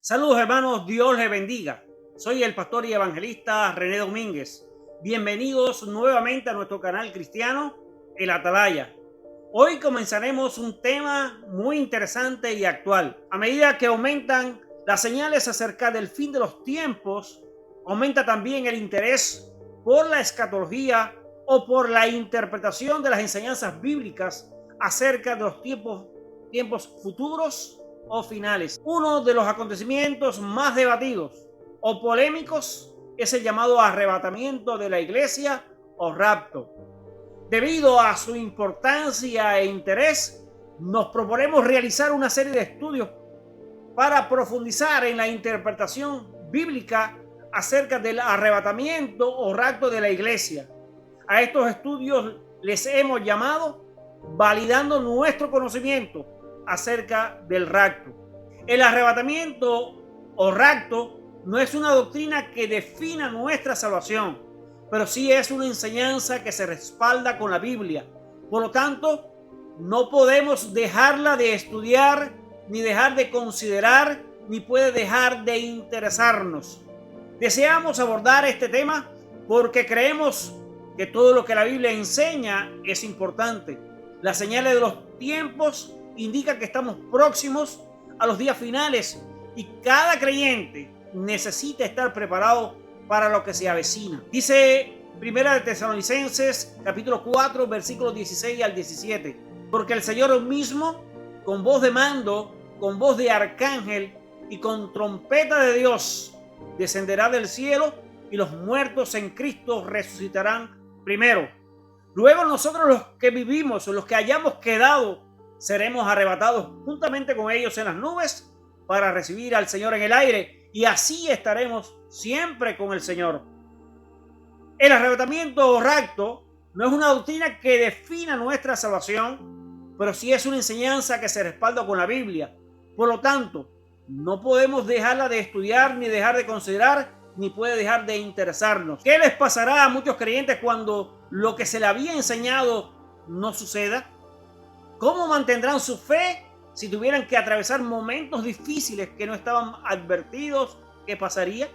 Saludos hermanos, Dios les bendiga. Soy el pastor y evangelista René Domínguez. Bienvenidos nuevamente a nuestro canal cristiano, El Atalaya. Hoy comenzaremos un tema muy interesante y actual. A medida que aumentan las señales acerca del fin de los tiempos, aumenta también el interés por la escatología o por la interpretación de las enseñanzas bíblicas acerca de los tiempos futuros o finales. Uno de los acontecimientos más debatidos o polémicos es el llamado arrebatamiento de la iglesia o rapto. Debido a su importancia e interés, nos proponemos realizar una serie de estudios para profundizar en la interpretación bíblica acerca del arrebatamiento o rapto de la iglesia. A estos estudios les hemos llamado validando nuestro conocimiento acerca del rapto. El arrebatamiento o rapto no es una doctrina que defina nuestra salvación, pero sí es una enseñanza que se respalda con la Biblia. Por lo tanto, no podemos dejarla de estudiar, ni dejar de considerar, ni puede dejar de interesarnos. Deseamos abordar este tema porque creemos que todo lo que la Biblia enseña es importante. Las señales de los tiempos indican que estamos próximos a los días finales y cada creyente necesita estar preparado para lo que se avecina. Dice Primera de Tesalonicenses capítulo 4 versículos 16 al 17: porque el Señor mismo, con voz de mando, con voz de arcángel y con trompeta de Dios, descenderá del cielo, y los muertos en Cristo resucitarán primero. Luego nosotros, los que vivimos, los que hayamos quedado, seremos arrebatados juntamente con ellos en las nubes para recibir al Señor en el aire, y así estaremos siempre con el Señor. El arrebatamiento o rapto no es una doctrina que defina nuestra salvación, pero sí es una enseñanza que se respalda con la Biblia. Por lo tanto, no podemos dejarla de estudiar, ni dejar de considerar, ni puede dejar de interesarnos. ¿Qué les pasará a muchos creyentes cuando lo que se les había enseñado no suceda? ¿Cómo mantendrán su fe si tuvieran que atravesar momentos difíciles que no estaban advertidos que pasaría?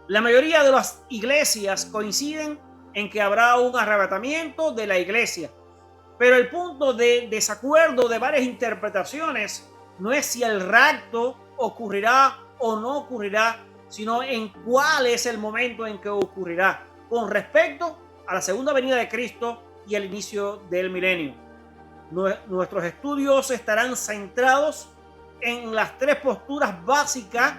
La mayoría de las iglesias coinciden en que habrá un arrebatamiento de la iglesia, pero el punto de desacuerdo de varias interpretaciones no es si el rapto ocurrirá o no ocurrirá, sino en cuál es el momento en que ocurrirá con respecto a la segunda venida de Cristo y el inicio del milenio. Nuestros estudios estarán centrados en las tres posturas básicas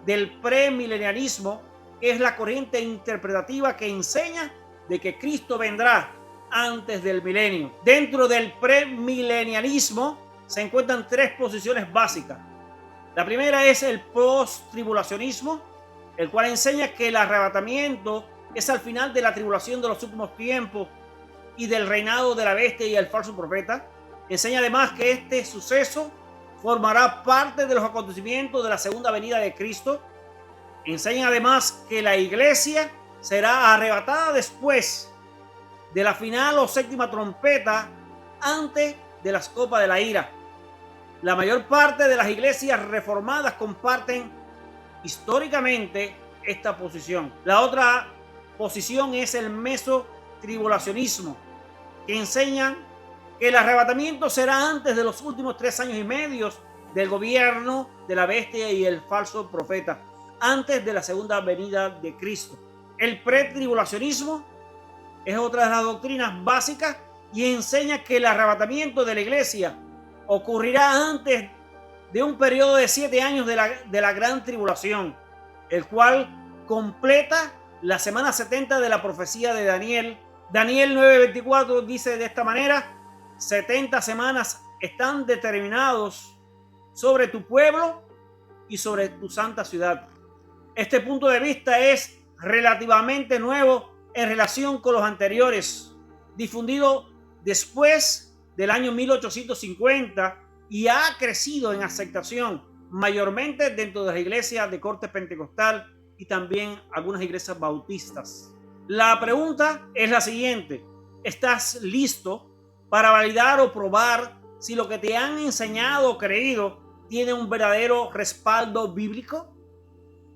del premilenialismo, que es la corriente interpretativa que enseña de que Cristo vendrá antes del milenio. Dentro del premilenialismo se encuentran tres posiciones básicas. La primera es el post-tribulacionismo, el cual enseña que el arrebatamiento es al final de la tribulación de los últimos tiempos y del reinado de la bestia y el falso profeta. Enseña además que este suceso formará parte de los acontecimientos de la segunda venida de Cristo. Enseña además que la iglesia será arrebatada después de la final o séptima trompeta, antes de las copas de la ira. La mayor parte de las iglesias reformadas comparten históricamente esta posición. La otra posición es el mesotribulacionismo, que enseñan que el arrebatamiento será antes de los últimos 3 años y medio del gobierno de la bestia y el falso profeta, antes de la segunda venida de Cristo. El pretribulacionismo es otra de las doctrinas básicas y enseña que el arrebatamiento de la iglesia ocurrirá antes de un periodo de 7 años de la gran tribulación, el cual completa la semana 70 de la profecía de Daniel. Daniel 9:24 dice de esta manera: 70 semanas están determinados sobre tu pueblo y sobre tu santa ciudad. Este punto de vista es relativamente nuevo en relación con los anteriores, difundido después del año 1850, y ha crecido en aceptación mayormente dentro de las iglesias de corte pentecostal y también algunas iglesias bautistas. La pregunta es la siguiente: ¿estás listo para validar o probar si lo que te han enseñado o creído tiene un verdadero respaldo bíblico?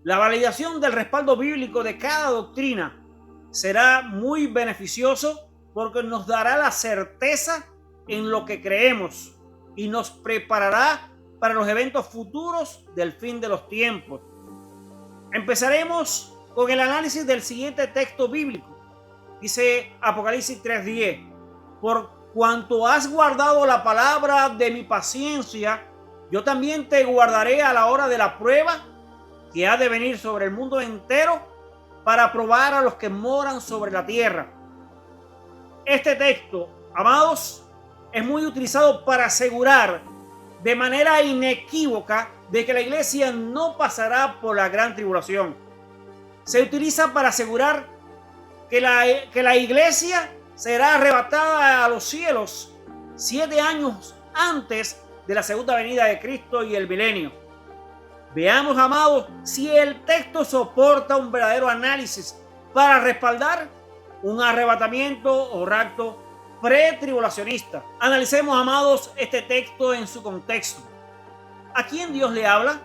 La validación del respaldo bíblico de cada doctrina será muy beneficioso porque nos dará la certeza en lo que creemos y nos preparará para los eventos futuros del fin de los tiempos. Empezaremos con el análisis del siguiente texto bíblico. Dice Apocalipsis 3:10: por cuanto has guardado la palabra de mi paciencia, yo también te guardaré a la hora de la prueba que ha de venir sobre el mundo entero para probar a los que moran sobre la tierra. Este texto, amados, es muy utilizado para asegurar de manera inequívoca de que la iglesia no pasará por la gran tribulación. Se utiliza para asegurar que la iglesia será arrebatada a los cielos 7 años antes de la segunda venida de Cristo y el milenio. Veamos, amados, si el texto soporta un verdadero análisis para respaldar un arrebatamiento o rapto pretribulacionista. Analicemos, amados, este texto en su contexto. ¿A quién Dios le habla?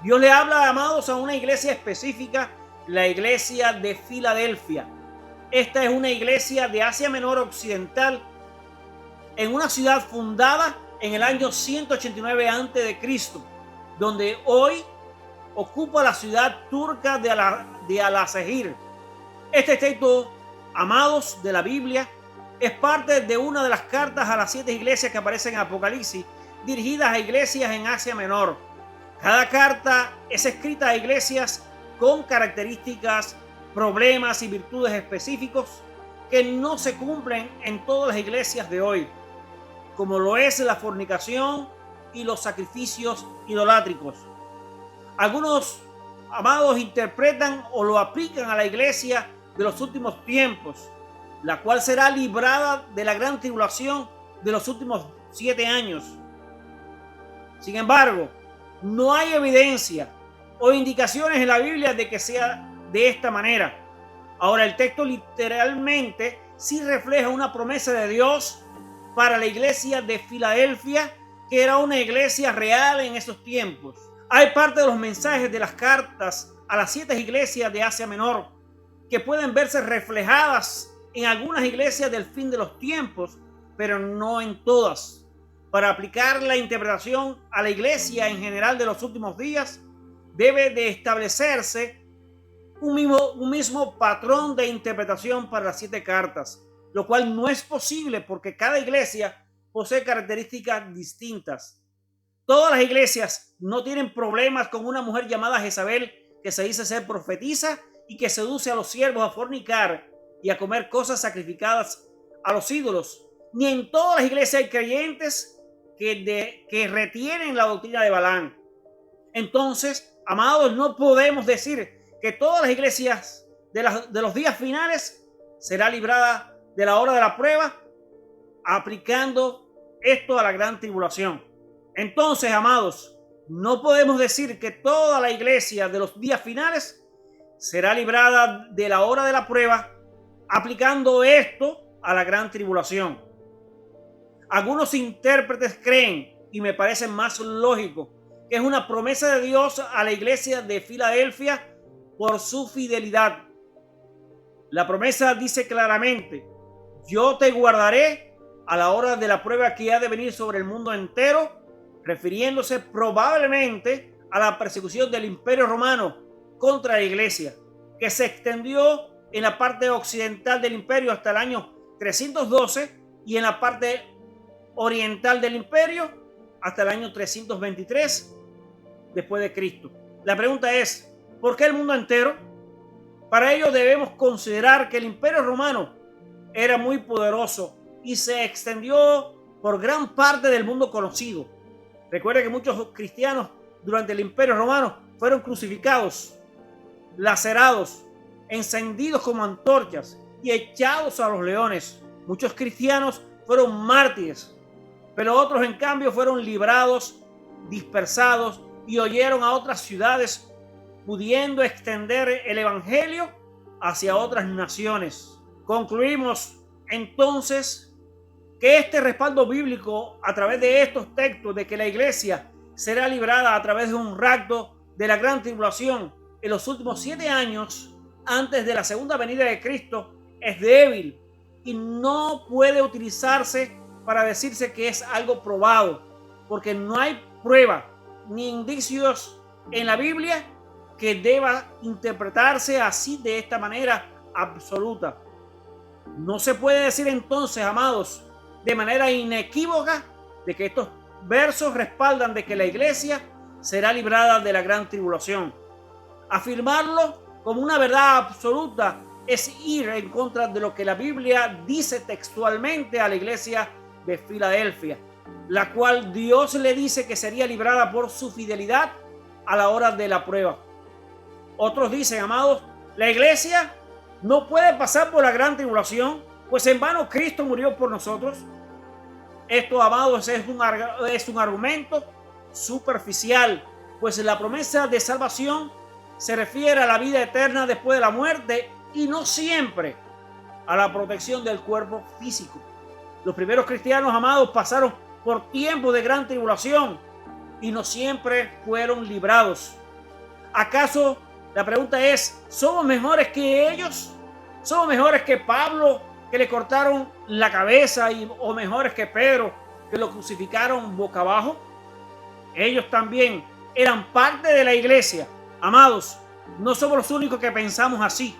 Dios le habla, amados, a una iglesia específica, la iglesia de Filadelfia. Esta es una iglesia de Asia Menor Occidental, en una ciudad fundada en el año 189 a.C., donde hoy ocupa la ciudad turca de Al-Azehir. Este texto, amados, de la Biblia es parte de una de las cartas a las 7 iglesias que aparecen en Apocalipsis, dirigidas a iglesias en Asia Menor. Cada carta es escrita a iglesias con características, problemas y virtudes específicos que no se cumplen en todas las iglesias de hoy, como lo es la fornicación y los sacrificios idolátricos. Algunos, amados, interpretan o lo aplican a la iglesia de los últimos tiempos, la cual será librada de la gran tribulación de los últimos 7 años. Sin embargo, no hay evidencia o indicaciones en la Biblia de que sea de esta manera. Ahora, el texto literalmente sí refleja una promesa de Dios para la iglesia de Filadelfia, que era una iglesia real en esos tiempos. Hay parte de los mensajes de las cartas a las 7 iglesias de Asia Menor que pueden verse reflejadas en algunas iglesias del fin de los tiempos, pero no en todas. Para aplicar la interpretación a la iglesia en general de los últimos días, debe de establecerse un mismo patrón de interpretación para las 7 cartas, lo cual no es posible porque cada iglesia posee características distintas. Todas las iglesias no tienen problemas con una mujer llamada Jezabel que se dice ser profetisa y que seduce a los siervos a fornicar y a comer cosas sacrificadas a los ídolos. Ni en todas las iglesias hay creyentes que retienen la doctrina de Balaam. Entonces, amados, no podemos decir que todas las iglesias de los días finales será librada de la hora de la prueba, aplicando esto a la gran tribulación. Entonces, amados, no podemos decir que toda la iglesia de los días finales será librada de la hora de la prueba, aplicando esto a la gran tribulación. Algunos intérpretes creen, y me parece más lógico, que es una promesa de Dios a la iglesia de Filadelfia por su fidelidad. La promesa dice claramente: yo te guardaré a la hora de la prueba que ha de venir sobre el mundo entero, refiriéndose probablemente a la persecución del Imperio Romano contra la iglesia, que se extendió en la parte occidental del imperio hasta el año 312 y en la parte oriental del imperio hasta el año 323 después de Cristo. La pregunta es, ¿por qué el mundo entero? Para ello debemos considerar que el Imperio Romano era muy poderoso y se extendió por gran parte del mundo conocido. Recuerda que muchos cristianos durante el Imperio Romano fueron crucificados, lacerados, encendidos como antorchas y echados a los leones. Muchos cristianos fueron mártires, pero otros en cambio fueron librados, dispersados y huyeron a otras ciudades, pudiendo extender el evangelio hacia otras naciones. Concluimos entonces que este respaldo bíblico a través de estos textos de que la iglesia será librada a través de un rapto de la gran tribulación en los últimos 7 años antes de la segunda venida de Cristo es débil y no puede utilizarse para decirse que es algo probado, porque no hay prueba ni indicios en la Biblia que deba interpretarse así de esta manera absoluta. No se puede decir entonces, amados, de manera inequívoca de que estos versos respaldan de que la iglesia será librada de la gran tribulación. Afirmarlo como una verdad absoluta es ir en contra de lo que la Biblia dice textualmente a la iglesia de Filadelfia, la cual Dios le dice que sería librada por su fidelidad a la hora de la prueba. Otros dicen, amados, la iglesia no puede pasar por la gran tribulación, pues en vano Cristo murió por nosotros. Esto, amados, es un argumento superficial, pues la promesa de salvación se refiere a la vida eterna después de la muerte y no siempre a la protección del cuerpo físico. Los primeros cristianos, amados, pasaron por tiempos de gran tribulación y no siempre fueron librados. ¿Acaso la pregunta es, ¿somos mejores que ellos? ¿Somos mejores que Pablo, que le cortaron la cabeza, o mejores que Pedro, que lo crucificaron boca abajo? Ellos también eran parte de la iglesia. Amados, no somos los únicos que pensamos así.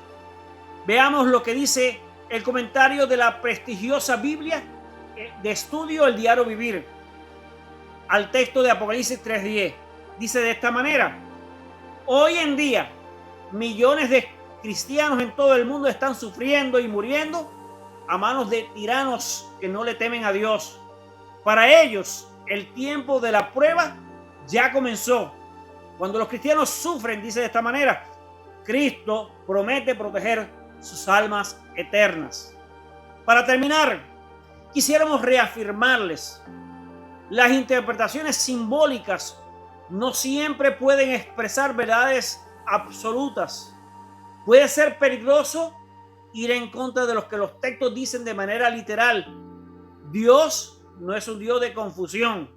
Veamos lo que dice el comentario de la prestigiosa Biblia de estudio, el Diario Vivir, al texto de Apocalipsis 3:10. Dice de esta manera: hoy en día, millones de cristianos en todo el mundo están sufriendo y muriendo a manos de tiranos que no le temen a Dios. Para ellos, el tiempo de la prueba ya comenzó. Cuando los cristianos sufren, dice de esta manera, Cristo promete proteger sus almas eternas. Para terminar, quisiéramos reafirmarles: las interpretaciones simbólicas no siempre pueden expresar verdades absolutas. Puede ser peligroso ir en contra de lo que los textos dicen de manera literal. Dios no es un Dios de confusión.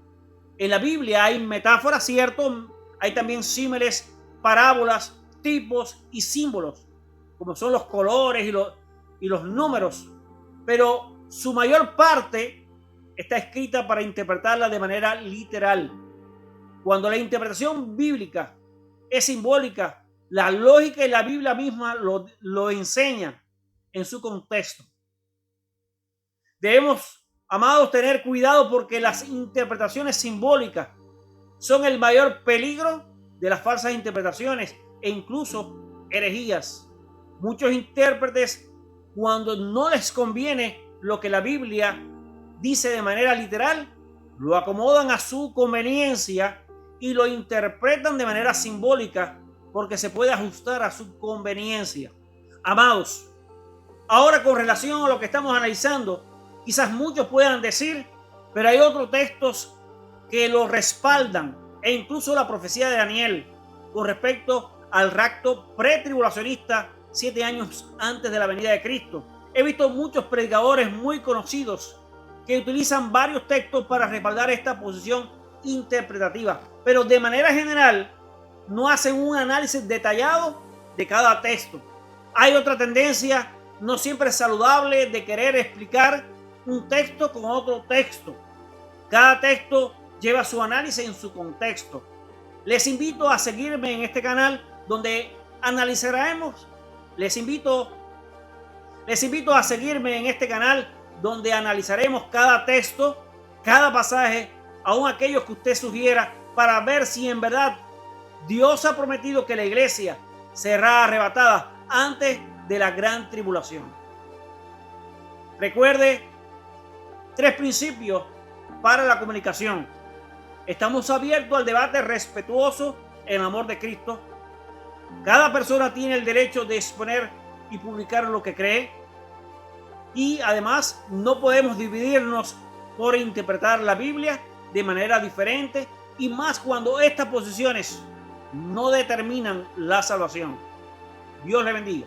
En la Biblia hay metáforas, cierto, hay también símiles, parábolas, tipos y símbolos, como son los colores y los números, pero su mayor parte está escrita para interpretarla de manera literal. Cuando la interpretación bíblica es simbólica, la lógica y la Biblia misma lo enseña en su contexto. Debemos, amados, tener cuidado porque las interpretaciones simbólicas son el mayor peligro de las falsas interpretaciones e incluso herejías. Muchos intérpretes, cuando no les conviene lo que la Biblia dice de manera literal, lo acomodan a su conveniencia y lo interpretan de manera simbólica porque se puede ajustar a su conveniencia. Amados, ahora con relación a lo que estamos analizando, quizás muchos puedan decir, pero hay otros textos que lo respaldan, e incluso la profecía de Daniel con respecto al rapto pretribulacionista 7 años antes de la venida de Cristo. He visto muchos predicadores muy conocidos que utilizan varios textos para respaldar esta posición interpretativa, pero de manera general no hacen un análisis detallado de cada texto. Hay otra tendencia no siempre saludable de querer explicar un texto con otro texto. Cada texto lleva su análisis en su contexto. Les invito a seguirme en este canal donde analizaremos. Les invito a seguirme en este canal donde analizaremos cada texto, cada pasaje, aun aquellos que usted sugiera, para ver si en verdad Dios ha prometido que la iglesia será arrebatada antes de la gran tribulación. Recuerde 3 principios para la comunicación. Estamos abiertos al debate respetuoso en amor de Cristo. Cada persona tiene el derecho de exponer y publicar lo que cree. Y además no podemos dividirnos por interpretar la Biblia de manera diferente, y más cuando estas posiciones no determinan la salvación. Dios le bendiga.